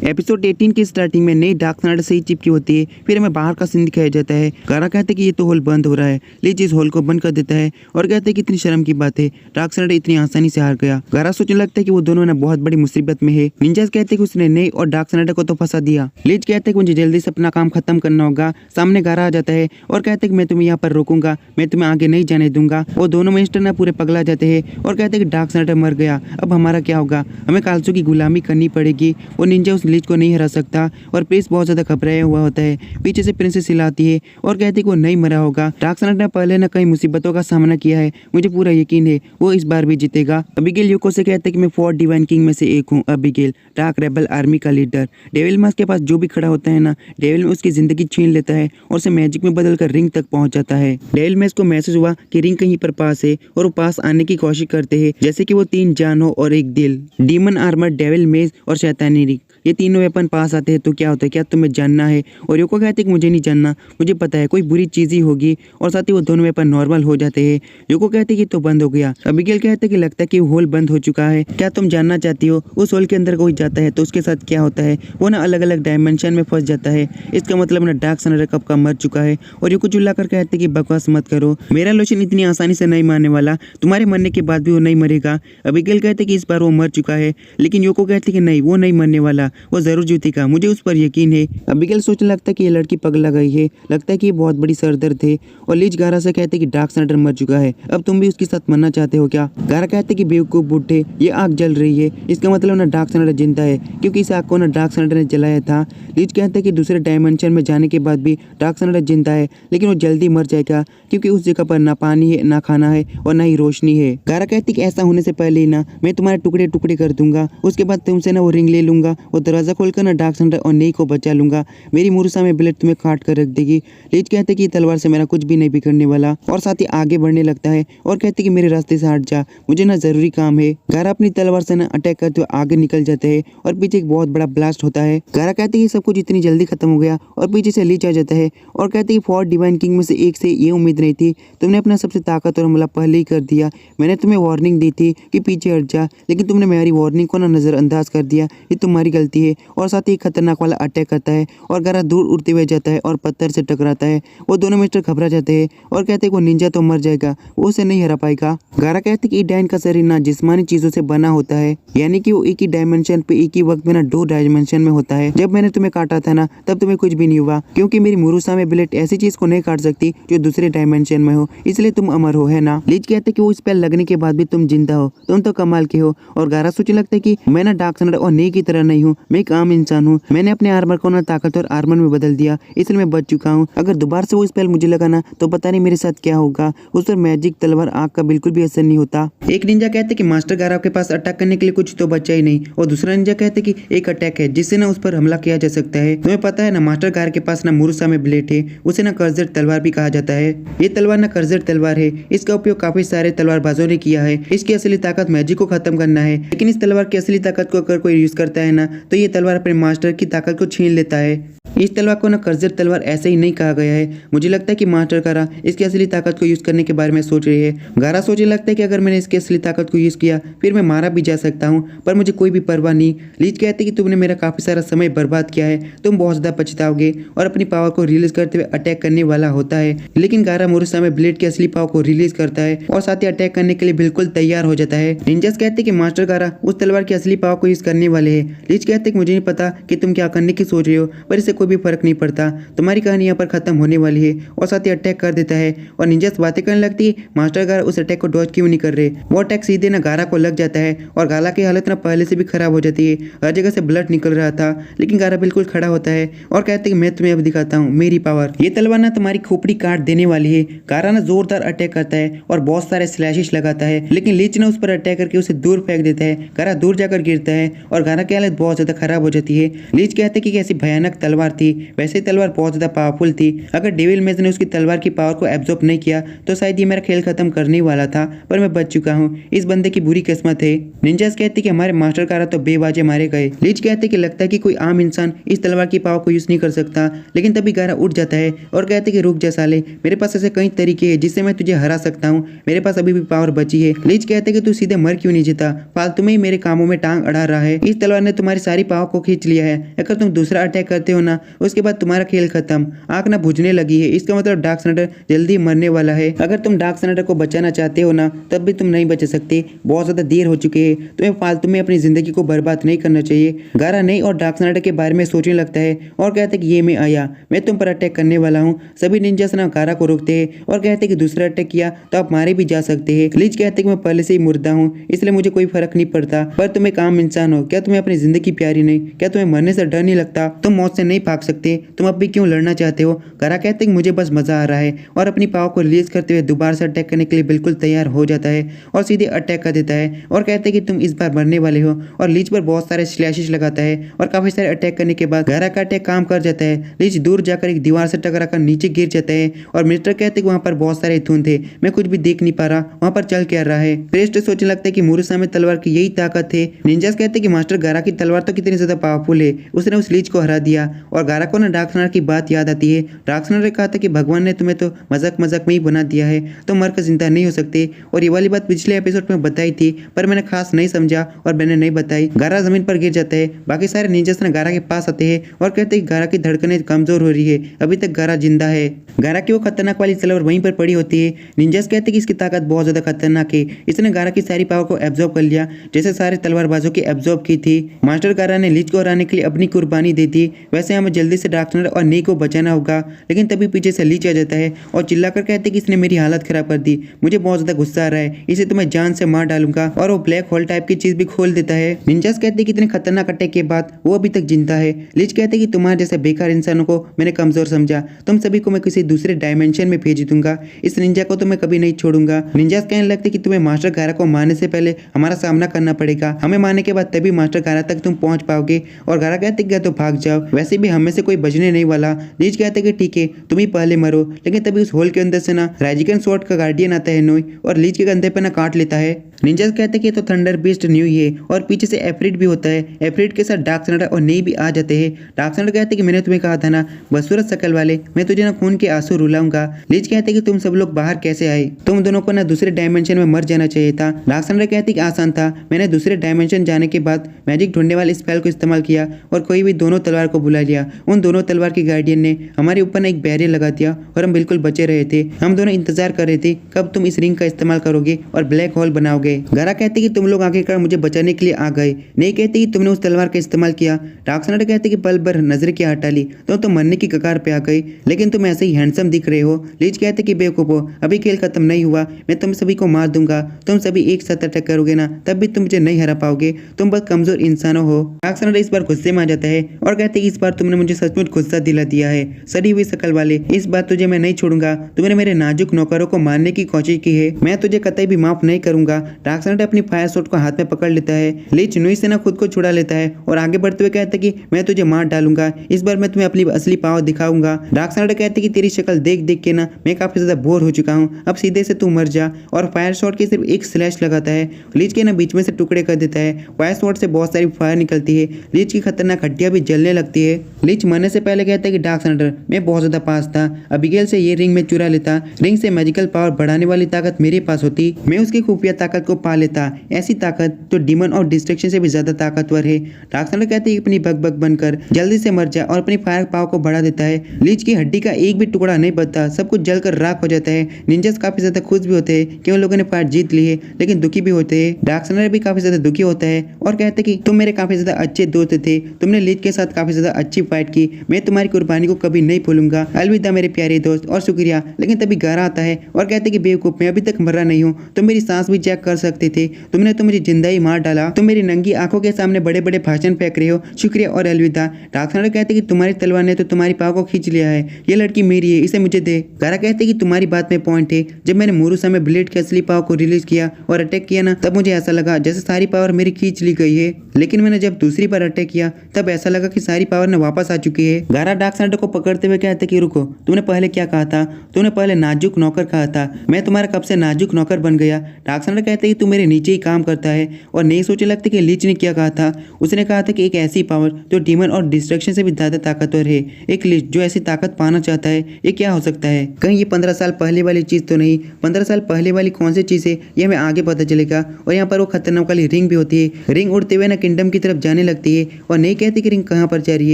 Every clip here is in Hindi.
एपिसोड 18 की स्टार्टिंग में नई डार्क साइड से ही चिपकी होती है। फिर हमें बाहर का सीन दिखाया जाता है। गारा कहते हैं कि ये तो हॉल बंद हो रहा है। लीच इस हॉल को बंद कर देता है और कहते हैं कि इतनी शर्म की बात है, डार्क साइड इतनी आसानी से हार गया। गारा सोचने लगता है कि वो दोनों ना बहुत बड़ी मुसीबत में है। निंजास कहते हैं कि उसने नई और डार्क साइड को तो फंसा दिया। लीच कहते हैं कि मुझे जल्दी से अपना काम खत्म करना होगा। सामने गारा आ जाता है और कहते हैं कि मैं तुम्हें यहाँ पर रोकूंगा, मैं तुम्हें आगे नहीं जाने दूंगा। वो दोनों मिनिस्टर ना पूरे पगला जाते हैं और कहते हैं कि डार्क साइड मर गया, अब हमारा क्या होगा, हमें कालसो की गुलामी करनी पड़ेगी। वो निंजा उस लीच को नहीं हरा सकता और प्रिंस बहुत ज्यादा घबराया हुआ होता है। पीछे से प्रिंसेस हिलाती है और कहती है कि वो नहीं मरा होगा। डार्क साइड ने पहले न कई मुसीबतों का सामना किया है, मुझे पूरा यकीन है वो इस बार भी जीतेगा। अबिगेल यूको से कहते हैं कि मैं 4 डिवाइन किंग में से एक हूँ। अबिगेल डार्क रेबल आर्मी का लीडर। डेविल मास्क के पास जो भी खड़ा होता है ना, डेविल में उसकी जिंदगी छीन लेता है और उसे मैजिक में बदलकर रिंग तक पहुंच जाता है। डेविल में इसको महसूस हुआ कि रिंग कहीं पर पास है और वो पास आने की कोशिश करते हैं, जैसे कि वो 3 जान हो और 1 दिल। डीमन आर्मर, डेविल मेज और शैतानी रिंग, ये तीनों वेपन पास आते हैं तो क्या होता है, क्या तुम्हें जानना है? और योको कहते हैं कि मुझे नहीं जानना, मुझे पता है कोई बुरी चीज ही होगी। और साथ ही वो दोनों वेपन नॉर्मल हो जाते हैं। योको कहते हैं कि तो बंद हो गया। अबिगेल कहते हैं कि लगता है कि होल बंद हो चुका है। क्या तुम जानना चाहती हो उस होल के अंदर कोई जाता है तो उसके साथ क्या होता है? वो ना अलग अलग डायमेंशन में फंस जाता है। इसका मतलब ना डार्क साइड कब का मर चुका है। और योको चिल्लाकर कहते हैं कि बकवास मत करो, मेरा लोशन इतनी आसानी से नहीं मारने वाला, तुम्हारे मरने के बाद भी वो नहीं मरेगा। अबिगेल कहते हैं कि इस बार वो मर चुका है, लेकिन योको कहते हैं कि नहीं, वो नहीं मरने वाला, वो जरूर जीतेगा, मुझे उस पर यकीन है। अबिगेल सोचने लगता है कि ये लड़की पगला गई है, लगता है कि ये बहुत बड़ी सरदर्द है। और लीच गारा से कहते हैं कि डार्क साइडर मर चुका है, अब तुम भी उसके साथ मरना चाहते हो क्या? गारा कहते हैं कि बेवकूफ बूढ़े, ये आग जल रही है, इसका मतलब ना डार्क साइडर जिंदा है, क्योंकि इस आग को ना डार्क साइडर ने जलाया था। लीच कहते हैं कि दूसरे डायमेंशन में जाने के बाद भी डार्क साइडर जिंदा है, लेकिन वो जल्दी मर जाएगा, क्योंकि उस जगह पर ना पानी है, ना खाना है और ना ही रोशनी है। गारा कहती है कि ऐसा होने से पहले ही ना मैं तुम्हारे टुकड़े टुकड़े कर दूंगा, उसके बाद तुमसे ना वो रिंग ले लूंगा, वो दरवाजा खोलकर ना डार्क साइडर और नई को बचा लूंगा, मेरी मूर्छा में ब्लेड तुम्हें काट कर रख देगी। लीच कहते हैं कि तलवार से मेरा कुछ भी नहीं बिगड़ने वाला। और साथ ही आगे बढ़ने लगता है और कहते हैं कि मेरे रास्ते से हट जा, मुझे ना जरूरी काम है। गारा अपनी तलवार से ना अटैक करते हुए आगे निकल जाते हैं और पीछे एक बहुत बड़ा ब्लास्ट होता है। गारा कहते हैं कि सब कुछ इतनी जल्दी खत्म हो गया और पीछे से लीच आ जाता है और कहते हैं कि 4 डिवाइन किंग में से एक से ये उम्मीद नहीं थी, तुमने अपना सबसे ताकतवर हमला पहले ही कर दिया। मैंने तुम्हें वार्निंग दी थी कि पीछे हट जा, लेकिन तुमने मेरी वार्निंग को ना नजरअंदाज कर दिया, ये तुम्हारी गलती है। और साथ ही खतरनाक वाला अटैक करता है और गारा दूर उड़ते हुए जाता है और पत्थर से टकराता है। वो दोनों मिस्टर घबरा जाते हैं और कहते हैं कि वो निंजा तो मर जाएगा, वो उसे नहीं हरा पाएगा। गारा कहते हैं कि डायन का शरीर ना जिस्मानी चीजों से बना होता है, यानी कि वो एक ही डायमेंशन पे एक ही वक्त में ना 2 डायमेंशन में होता है। जब मैंने तुम्हें काटा था ना, तब तुम्हें कुछ भी नहीं हुआ, क्योंकि मेरी मुरुसा में ब्लेड ऐसी चीज को नहीं काट सकती जो दूसरे डायमेंशन में हो, इसलिए तुम अमर हो, है ना? लीच कहते हैं कि वो स्पेल लगने के बाद भी तुम जिंदा हो, तुम तो कमाल के हो। और गारा सोचने लगता है कि मैं ना डार्क साइड और नई की तरह नहीं हूँ, मैं एक आम इंसान हूँ, मैंने अपने आर्मर को ना ताकतवर आर्मर में बदल दिया, इसलिए मैं बच चुका हूँ। अगर दोबारा से वो स्पेल मुझे लगा ना, तो पता नहीं मेरे साथ क्या होगा। उस पर मैजिक तलवार आग का बिल्कुल भी असर नहीं होता। एक निंजा कहते हैं कि मास्टर गारा के पास अटैक करने के लिए कुछ तो बचा ही नहीं, और दूसरा निंजा कहते हैं कि एक अटैक है जिससे ना उस पर हमला किया जा सकता है। तुम्हें पता है ना, मास्टर गारा के पास ना मुरुसा में ब्लेड है, उसे ना कर्जर तलवार भी कहा जाता है। ये तलवार ना कर्जर तलवार है, इसका उपयोग काफी सारे तलवारबाजों ने किया है। इसकी असली ताकत मैजिक को खत्म करना है, लेकिन इस तलवार की असली ताकत को अगर कोई यूज करता है ना, तो ये तलवार अपने मास्टर की ताकत को छीन लेता है। इस तलवार को ना कर्जर तलवार ऐसे ही नहीं कहा गया है। मुझे लगता है कि मास्टर गारा इसकी असली ताकत को यूज करने के बारे में सोच रही है। गारा सोचने लगता है कि अगर मैंने इसकी असली ताकत को यूज किया फिर मैं मारा भी जा सकता हूँ, पर मुझे कोई भी परवाह नहीं। लीच कहते हैं कि तुमने मेरा काफी सारा समय बर्बाद किया है, तुम बहुत ज्यादा पछताओगे। और अपनी पावर को रिलीज करते हुए अटैक करने वाला होता है, लेकिन गारा मुरुसा में ब्लेड की असली पावर को रिलीज करता है और साथ ही अटैक करने के लिए बिल्कुल तैयार हो जाता है। निंजास कहते हैं कि मास्टर गारा उस तलवार की असली पावर को यूज करने वाले हैं। लीच कहते हैं कि मुझे नहीं पता कि तुम क्या करने की सोच रहे हो, पर इससे कोई भी फर्क नहीं पड़ता, तुम्हारी कहानी यहाँ पर खत्म होने वाली है। और साथ ही अटैक कर देता है और निंजास बातें करने लगती है, मास्टर गारा उस अटैक को डॉज क्यों नहीं कर रहे? वो अटैक सीधे ना गारा को लग जाता है और गारा की हालत ना पहले से भी खराब हो जाती है, हर जगह से ब्लड निकल रहा था, लेकिन गारा बिल्कुल खड़ा होता है और कहते हैं कि मैं तुम्हें अब दिखाता हूँ मेरी पावर, ये तलवार ना तुम्हारी खोपड़ी काट देने वाली है। गारा ना जोरदार अटैक करता है और बहुत सारे स्लैशेस लगाता है, लेकिन लीच ने उस पर अटैक करके उसे दूर फेंक देता है। गारा दूर जाकर गिरता है और गारा की हालत बहुत ज्यादा खराब हो जाती है। लीच कहते हैं कि कैसी भयानक तलवार थी, वैसे ही तलवार बहुत ज्यादा पावरफुल थी। अगर डेविल मेज ने उसकी तलवार की पावर को एब्जॉर्ब नहीं किया तो शायद ये मेरा खेल खत्म करने वाला था, पर मैं बच चुका हूँ। इस बंदे की बुरी किस्मत है। निंजास कहते कि हमारे मास्टर कारा तो बेवाजे मारे गए। लीच कहते कि लगता है कि कोई आम इंसान इस तलवार की पावर को यूज नहीं कर सकता, लेकिन तभी गारा उठ जाता है और कहते कि रुक जा साले, मेरे पास ऐसे कई तरीके हैं जिससे मैं तुझे हरा सकता हूँ, मेरे पास अभी भी पावर बची है। लीच कहते कि तू सीधे मर क्यों नहीं जीता, फालतू में ही मेरे कामों में टांग अड़ा रहा है। इस तलवार ने तुम्हारी सारी पावर को खींच लिया है, अगर तुम दूसरा अटैक करते हो ना उसके बाद तुम्हारा खेल खत्म। आंख ना बुझने लगी है, इसका मतलब डार्क स्नाइडर जल्दी मरने वाला है। अगर तुम डार्क स्नाइडर को बचाना चाहते हो ना तब भी तुम नहीं बच सकते, बहुत ज्यादा देर हो चुकी है। तुम्हें फालतू में अपनी जिंदगी को बर्बाद नहीं करना चाहिए। गारा नहीं और डार्क स्नाइडर के बारे में सोचने लगता है और कहते कि ये मैं आया, मैं तुम पर अटैक करने वाला हूँ। सभी निंजास ना गारा को रोकते हैं और कहते कि दूसरा अटैक किया तो आप मारे भी जा सकते हैं। लीच कहते कि मैं पहले से ही मुर्दा हूँ इसलिए मुझे कोई फर्क नहीं पड़ता, पर तुम एक आम इंसान हो, क्या तुम्हें अपनी जिंदगी प्यारी नहीं, क्या तुम्हें मरने से डर नहीं लगता, तुम मौत से नहीं भाग सकते, तुम अब भी क्यों लड़ना चाहते हो। गारा कहते कि मुझे बस मजा आ रहा है और अपनी पावर को रिलीज करते हुए दोबारा से अटैक करने के लिए बिल्कुल तैयार हो जाता है और सीधे अटैक कर देता है और कहते कि तुम इस बार मरने वाले हो। और लीच पर बहुत सारे स्लैशेस लगाता है और काफी सारे अटैक करने के बाद गारा का अटैक काम कर जाता है। लीच दूर जाकर एक दीवार से टकरा कर नीचे गिर जाता है और मिस्टर कहते कि वहाँ पर बहुत सारे थून थे, मैं कुछ भी देख नहीं पा रहा वहाँ पर चल क्या रहा है। प्रेस्ट सोचने लगता है कि मुरुसा में तलवार की यही ताकत है। निंजास कहते कि मास्टर गारा की तलवार तो कितनी ज्यादा पावरफुल है, उसने उस लीच को हरा दिया। और गारा को ना डार्क स्नाइडर की बात याद आती है। डार्क स्नाइडर ने कहा था कि भगवान ने तुम्हें तो मजाक मजाक में ही बना दिया है, तो मरकर जिंदा नहीं हो सकते। और ये वाली बात पिछले एपिसोड में बताई थी पर मैंने खास नहीं समझा और मैंने नहीं बताई। गारा जमीन पर गिर जाता है। बाकी सारे निंजास ना गारा के पास आते हैं और कहते हैं गारा की धड़कनें कमजोर हो रही है, अभी तक गारा जिंदा है। गारा की वो खतरनाक वाली तलवार वहीं पर पड़ी होती है। निंजास कहते हैं कि इसकी ताकत बहुत ज्यादा खतरनाक है, इसने गारा की सारी पावर को एब्जॉर्ब कर लिया जैसे सारे तलवारबाजों की एब्जॉर्ब की थी। मास्टर गारा ने लीच को हराने के लिए अपनी कुर्बानी दे दी। वैसे हमें जल्दी से डार्क स्नाइडर और नी को बचाना होगा, लेकिन तभी पीछे से लीच आ जाता है और चिल्लाकर कहते कि इसने मेरी हालत खराब कर दी, मुझे बहुत ज्यादा गुस्सा आ रहा है, इसे तो मैं जान से मार डालूंगा। और वो ब्लैक होल टाइप की चीज भी खोल देता है। निंजास कहते कि इतने खतरनाक अटैक के बाद वो अभी तक जिंदा है। लीच कहते कि तुम्हारे जैसे बेकार इंसानों को मैंने कमजोर समझा, तुम सभी को मैं किसी दूसरे डायमेंशन में भेज दूंगा, इस निंजा को तो मैं कभी नहीं छोड़ूंगा। निंजास कहने लगते कि तुम्हें मास्टर गारा को मारने से पहले हमारा सामना करना पड़ेगा, हमें मारने के बाद तभी मास्टर गारा तक तुम पहुंच पाओगे। और गारा कहते कि तो भाग जाओ, वैसे भी हमें से कोई बचने नहीं वाला। लीच कहते कि ठीक है तुम ही पहले मरो, लेकिन तभी उस होल के अंदर से ना राइजिकन स्वॉर्ड का गार्डियन आता है नोई और लीच के कंधे पे ना काट लेता है। निंजास कहते कि तो थंडर बीस्ट न्यू ही है और पीछे से एफ्रिट भी होता है। एफ्रिट के साथ डार्क स्नाइडर और नी भी आ जाते हैं। डार्क स्नाइडर कहते कि मैंने तुम्हें कहा था ना बदसूरत शकल वाले, मैं तुझे ना खून के आंसू रुलाऊंगा। लीच कहते कि तुम सब लोग बाहर कैसे आए, तुम दोनों को ना दूसरे डायमेंशन में मर जाना चाहिए था। डार्क स्नाइडर कहते कि आसान था, मैंने दूसरे डायमेंशन जाने के बाद मैजिक ढूंढने वाले स्पेल को इस्तेमाल किया और कोई भी दोनों तलवार को बुला लिया। उन दोनों तलवार के गार्डियन ने हमारे ऊपर ना एक बैरियर लगा दिया और हम बिल्कुल बचे रहे थे। हम दोनों इंतजार कर रहे थे कब तुम इस रिंग का इस्तेमाल करोगे और ब्लैक होल बनाओगे। गारा कहते कि तुम लोग आखिरकार मुझे बचाने के लिए आ गए, नहीं कहते कि तुमने उस तलवार का इस्तेमाल किया। डार्क स्नाइडर कहते कि पल भर नजर क्या हटा ली तो मरने की कगार पे आ गई, लेकिन तुम ऐसे ही हैंडसम दिख रहे हो। लीच कहते कि बेवकूफ हो, अभी खेल खत्म नहीं हुआ, मैं तुम सभी को मार दूंगा, तुम सभी एक साथ अटैक करोगे ना तब भी तुम मुझे नहीं हरा पाओगे, तुम बहुत कमजोर इंसानों हो। डार्क स्नाइडर इस बार गुस्से में आ जाता है और कहते कि इस बार तुमने मुझे सचमुच गुस्सा दिला दिया है, सड़ी हुई शकल वाले, इस बार तुझे मैं नहीं छोड़ूंगा, तुमने मेरे नाजुक नौकरों को मारने की कोशिश की है, मैं तुझे कतई भी माफ नहीं करूंगा। डार्क स्नाइडर अपनी फायर शॉट को हाथ में पकड़ लेता है। लीच नुई से ना खुद को छुड़ा लेता है और आगे बढ़ते हुए कहता है कि मैं तुझे मार डालूंगा, इस बार मैं तुम्हें अपनी असली पावर दिखाऊंगा। डार्क स्नाइडर कहते कि तेरी शक्ल देख देख के ना मैं काफी ज्यादा बोर हो चुका हूँ, अब सीधे से तू मर जा। और फायर शॉट के सिर्फ एक स्लैश लगाता है, लीच के ना बीच में से टुकड़े कर देता है। फायर शॉट से बहुत सारी फायर निकलती है, लीच की खतरनाक हड्डियां भी जलने लगती है। लीच मरने से पहले कहता है कि डार्क स्नाइडर मैं बहुत ज्यादा पास था, अबिगेल से ये रिंग में चुरा लेता, रिंग से मैजिकल पावर बढ़ाने वाली ताकत मेरे पास होती, मैं उसकी खुफिया ताकत को पा लेता, ऐसी ताकत जो डीमन और डिस्ट्रैक्शन से भी ज्यादा ताकतवर है। डार्क स्नाइडर कहते हैं अपनी बग बग बनकर जल्दी से मर जा और अपनी फायर पावर को बढ़ा देता है। लीच की हड्डी का एक भी टुकड़ा नहीं बचता, सब कुछ जलकर राख हो जाता है। निंजास काफी ज्यादा खुश भी होते हैं कि उन लोगों ने फायर जीत ली है, लेकिन दुखी भी होते हैं। डार्क स्नाइडर भी काफी ज्यादा दुखी होता है और कहते हैं कि तुम मेरे काफी ज्यादा अच्छे दोस्त थे, तुमने लीच के साथ काफी ज्यादा अच्छी फाइट की, मैं तुम्हारी कुर्बानी को कभी नहीं भूलूंगा, अलविदा मेरे प्यारे दोस्त और शुक्रिया। लेकिन तभी गारा आता है और कहते कि बेवकूफ मैं अभी तक मरा नहीं हूँ, तुम मेरी सांस भी चेक कर निकाल सकते थे, तुमने तो मुझे जिंदा ही मार डाला। तुम मेरी नंगी आंखों के सामने बड़े बड़े भाषण फेंक रहे हो, शुक्रिया और अलविदा। डार्कसाइडर कहते कि तुम्हारी तलवार ने तो तुम्हारी पाव को खींच लिया है, ये लड़की मेरी है, इसे मुझे दे। गारा कहते कि तुम्हारी बात में पॉइंट है। जब मैंने मुरुसा में ब्लेड के असली पाव को रिलीज किया और अटैक किया ना, तब मुझे ऐसा लगा जैसे सारी पावर मेरी खींच ली गई है, लेकिन मैंने जब दूसरी बार अटैक किया तब ऐसा लगा कि सारी पावर ने वापस आ चुकी है। गारा डार्कसाइडर को पकड़ते हुए कहते कि रुको, तुमने पहले क्या कहा था? तुमने पहले नाजुक नौकर कहा था, मैं तुम्हारा कब से नाजुक नौकर बन गया। डार्कसाइडर कहते कि तू मेरे नीचे ही काम करता है और नहीं सोचे लगते कि लीच ने क्या कहा था। उसने कहा था कि एक ऐसी पावर जो डीमन और डिस्ट्रक्शन से भी ज्यादा ताकतवर है, एक लीच जो ऐसी ताकत पाना चाहता है, ये क्या हो सकता है? कहीं ये 15 साल पहले वाली चीज तो नहीं? 15 साल पहले वाली कौन सी चीज है ये हमें आगे पता चलेगा। और यहाँ पर वो खतरनाक वाली रिंग भी होती है। रिंग उड़ते हुए ना किंगडम की तरफ जाने लगती है और नहीं कहती कि रिंग कहाँ पर जा रही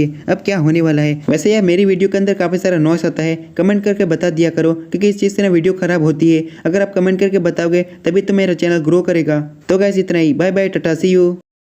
है, अब क्या होने वाला है। वैसे यार मेरी वीडियो के अंदर काफी सारा नॉइस आता है, कमेंट करके बता दिया करो, क्योंकि इस चीज से ना वीडियो खराब होती है। अगर आप कमेंट करके बताओगे तभी तो मेरा चैनल ग्रो करेगा। तो गाइस इतना ही, bye bye, tata, see you.